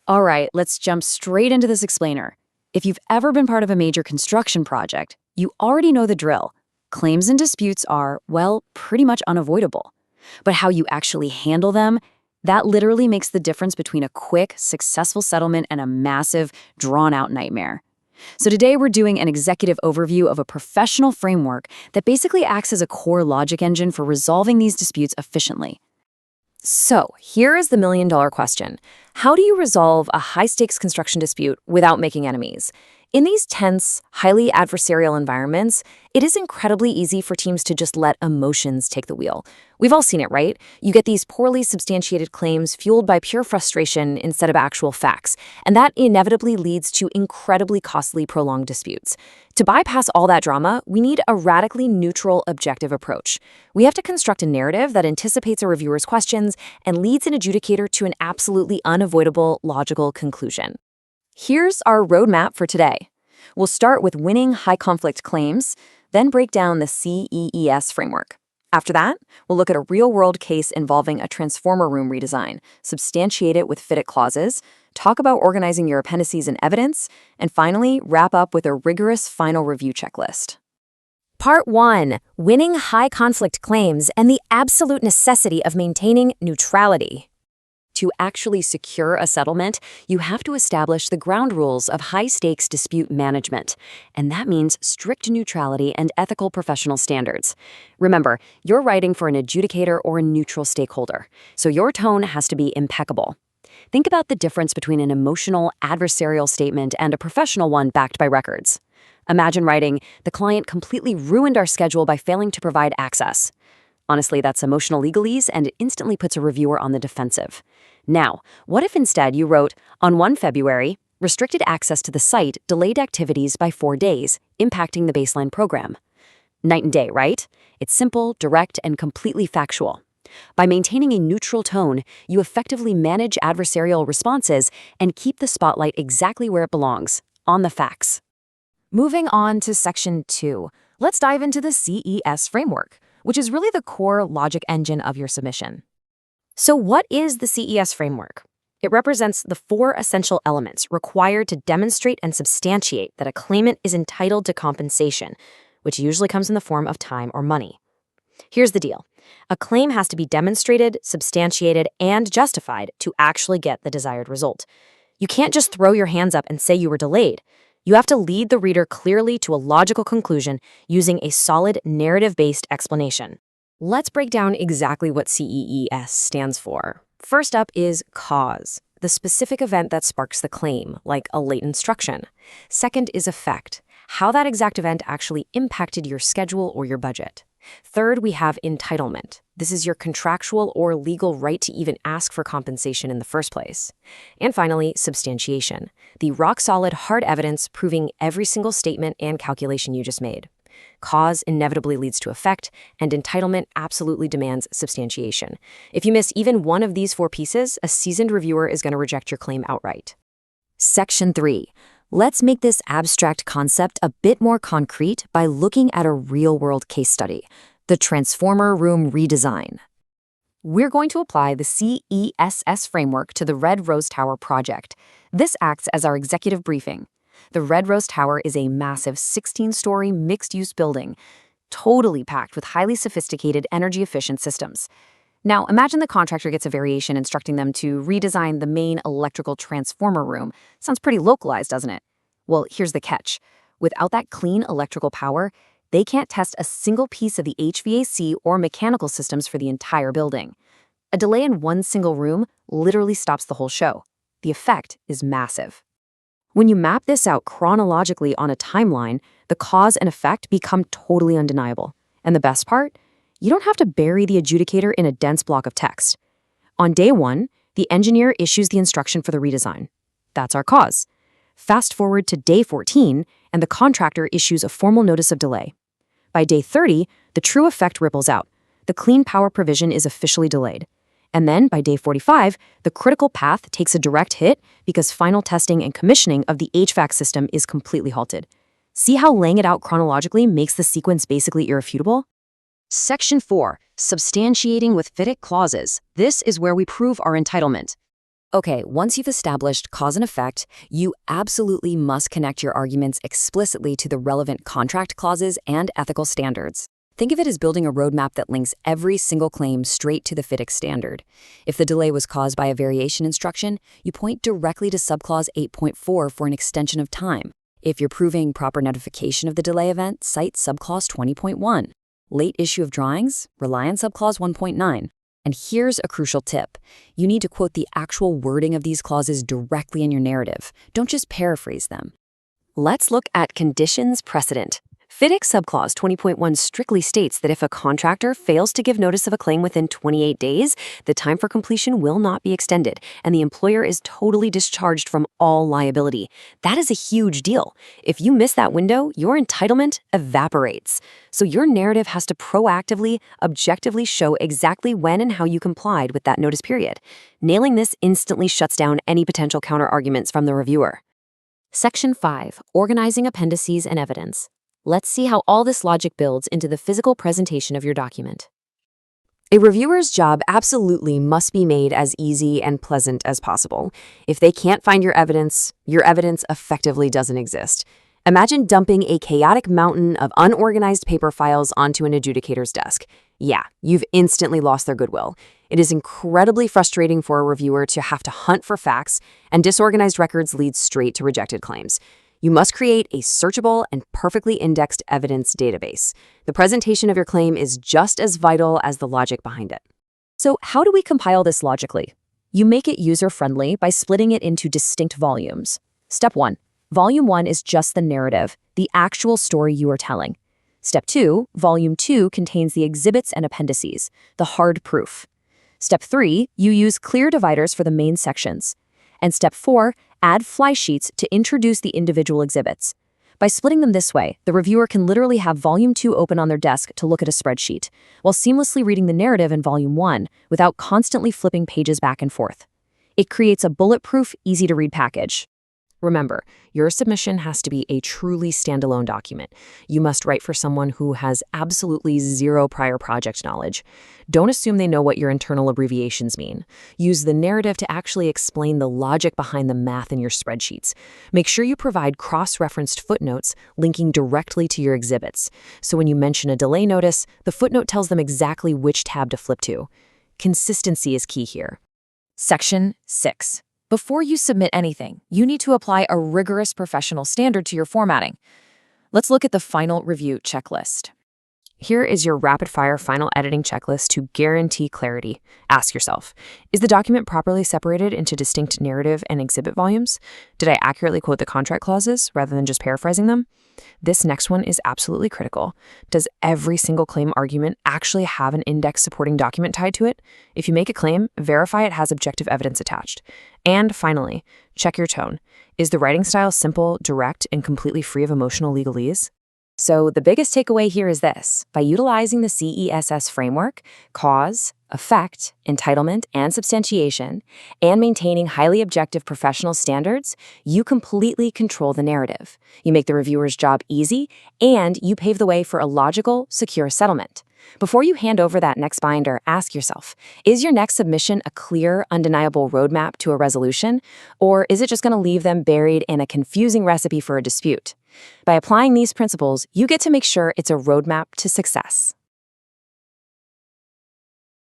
All right, let's jump straight into this explainer. If you've ever been part of a major construction project, you already know the drill. Claims and disputes are, well, pretty much unavoidable. But how you actually handle them, that literally makes the difference between a quick, successful settlement and a massive, drawn-out nightmare. So today we're doing an executive overview of a professional framework that basically acts as a core logic engine for resolving these disputes efficiently. So, here is the million-dollar question. How do you resolve a high-stakes construction dispute without making enemies? In these tense, highly adversarial environments, it is incredibly easy for teams to just let emotions take the wheel. We've all seen it, right? You get these poorly substantiated claims fueled by pure frustration instead of actual facts, and that inevitably leads to incredibly costly, prolonged disputes. To bypass all that drama, we need a radically neutral, objective approach. We have to construct a narrative that anticipates a reviewer's questions and leads an adjudicator to an absolutely unavoidable, logical conclusion. Here's our roadmap for today. We'll start with winning high-conflict claims, then break down the CEES framework. After that, we'll look at a real-world case involving a transformer room redesign, substantiate it with fit-it clauses, talk about organizing your appendices and evidence, and finally, wrap up with a rigorous final review checklist. Part 1. Winning high-conflict claims and the absolute necessity of maintaining neutrality. To actually secure a settlement, you have to establish the ground rules of high-stakes dispute management, and that means strict neutrality and ethical professional standards. Remember, you're writing for an adjudicator or a neutral stakeholder, so your tone has to be impeccable. Think about the difference between an emotional, adversarial statement and a professional one backed by records. Imagine writing, "The client completely ruined our schedule by failing to provide access." Honestly, that's emotional legalese, and it instantly puts a reviewer on the defensive. Now, what if instead you wrote, "On 1 February, restricted access to the site delayed activities by 4 days, impacting the baseline program." Night and day, right? It's simple, direct, and completely factual. By maintaining a neutral tone, you effectively manage adversarial responses and keep the spotlight exactly where it belongs, on the facts. Moving on to Section 2, let's dive into the CEES framework, which is really the core logic engine of your submission. So what is the CES framework? It represents the 4 essential elements required to demonstrate and substantiate that a claimant is entitled to compensation, which usually comes in the form of time or money. Here's the deal. A claim has to be demonstrated, substantiated, and justified to actually get the desired result. You can't just throw your hands up and say you were delayed. You have to lead the reader clearly to a logical conclusion using a solid narrative-based explanation. Let's break down exactly what CEES stands for. First up is cause, the specific event that sparks the claim, like a late instruction. Second is effect, how that exact event actually impacted your schedule or your budget. Third, we have entitlement. This is your contractual or legal right to even ask for compensation in the first place. And finally, substantiation, the rock-solid, hard evidence proving every single statement and calculation you just made. Cause inevitably leads to effect, and entitlement absolutely demands substantiation. If you miss even one of these 4 pieces, a seasoned reviewer is going to reject your claim outright. Section 3. Let's make this abstract concept a bit more concrete by looking at a real-world case study, the transformer room redesign. We're going to apply the CEES framework to the Red Rose Tower project. This acts as our executive briefing. The Red Rose Tower is a massive 16-story mixed-use building, totally packed with highly sophisticated energy-efficient systems. Now, imagine the contractor gets a variation instructing them to redesign the main electrical transformer room. Sounds pretty localized, doesn't it? Well, here's the catch. Without that clean electrical power, they can't test a single piece of the HVAC or mechanical systems for the entire building. A delay in one single room literally stops the whole show. The effect is massive. When you map this out chronologically on a timeline, the cause and effect become totally undeniable. And the best part? You don't have to bury the adjudicator in a dense block of text. On day 1, the engineer issues the instruction for the redesign. That's our cause. Fast forward to day 14, and the contractor issues a formal notice of delay. By day 30, the true effect ripples out. The clean power provision is officially delayed. And then, by day 45, the critical path takes a direct hit because final testing and commissioning of the HVAC system is completely halted. See how laying it out chronologically makes the sequence basically irrefutable? Section 4. Substantiating with fit-it clauses. This is where we prove our entitlement. Okay, once you've established cause and effect, you absolutely must connect your arguments explicitly to the relevant contract clauses and ethical standards. Think of it as building a roadmap that links every single claim straight to the FIDIC standard. If the delay was caused by a variation instruction, you point directly to subclause 8.4 for an extension of time. If you're proving proper notification of the delay event, cite subclause 20.1. Late issue of drawings, rely on subclause 1.9. And here's a crucial tip. You need to quote the actual wording of these clauses directly in your narrative. Don't just paraphrase them. Let's look at conditions precedent. FIDIC subclause 20.1 strictly states that if a contractor fails to give notice of a claim within 28 days, the time for completion will not be extended, and the employer is totally discharged from all liability. That is a huge deal. If you miss that window, your entitlement evaporates. So your narrative has to proactively, objectively show exactly when and how you complied with that notice period. Nailing this instantly shuts down any potential counter-arguments from the reviewer. Section 5. Organizing appendices and evidence. Let's see how all this logic builds into the physical presentation of your document. A reviewer's job absolutely must be made as easy and pleasant as possible. If they can't find your evidence effectively doesn't exist. Imagine dumping a chaotic mountain of unorganized paper files onto an adjudicator's desk. Yeah, you've instantly lost their goodwill. It is incredibly frustrating for a reviewer to have to hunt for facts, and disorganized records lead straight to rejected claims. You must create a searchable and perfectly indexed evidence database. The presentation of your claim is just as vital as the logic behind it. So how do we compile this logically? You make it user-friendly by splitting it into distinct volumes. Step 1. Volume 1 is just the narrative, the actual story you are telling. Step 2. Volume 2 contains the exhibits and appendices, the hard proof. Step 3. You use clear dividers for the main sections. And Step 4. Add fly sheets to introduce the individual exhibits. By splitting them this way, the reviewer can literally have Volume 2 open on their desk to look at a spreadsheet, while seamlessly reading the narrative in Volume 1 without constantly flipping pages back and forth. It creates a bulletproof, easy-to-read package. Remember, your submission has to be a truly standalone document. You must write for someone who has absolutely zero prior project knowledge. Don't assume they know what your internal abbreviations mean. Use the narrative to actually explain the logic behind the math in your spreadsheets. Make sure you provide cross-referenced footnotes linking directly to your exhibits. So when you mention a delay notice, the footnote tells them exactly which tab to flip to. Consistency is key here. Section 6. Before you submit anything, you need to apply a rigorous professional standard to your formatting. Let's look at the final review checklist. Here is your rapid-fire final editing checklist to guarantee clarity. Ask yourself, is the document properly separated into distinct narrative and exhibit volumes? Did I accurately quote the contract clauses rather than just paraphrasing them? This next one is absolutely critical. Does every single claim argument actually have an index supporting document tied to it? If you make a claim, verify it has objective evidence attached. And finally, check your tone. Is the writing style simple, direct, and completely free of emotional legalese? So the biggest takeaway here is this. By utilizing the CEES framework, cause, effect, entitlement, and substantiation, and maintaining highly objective professional standards, you completely control the narrative. You make the reviewer's job easy, and you pave the way for a logical, secure settlement. Before you hand over that next binder, ask yourself, is your next submission a clear, undeniable roadmap to a resolution, or is it just going to leave them buried in a confusing recipe for a dispute? By applying these principles, you get to make sure it's a roadmap to success.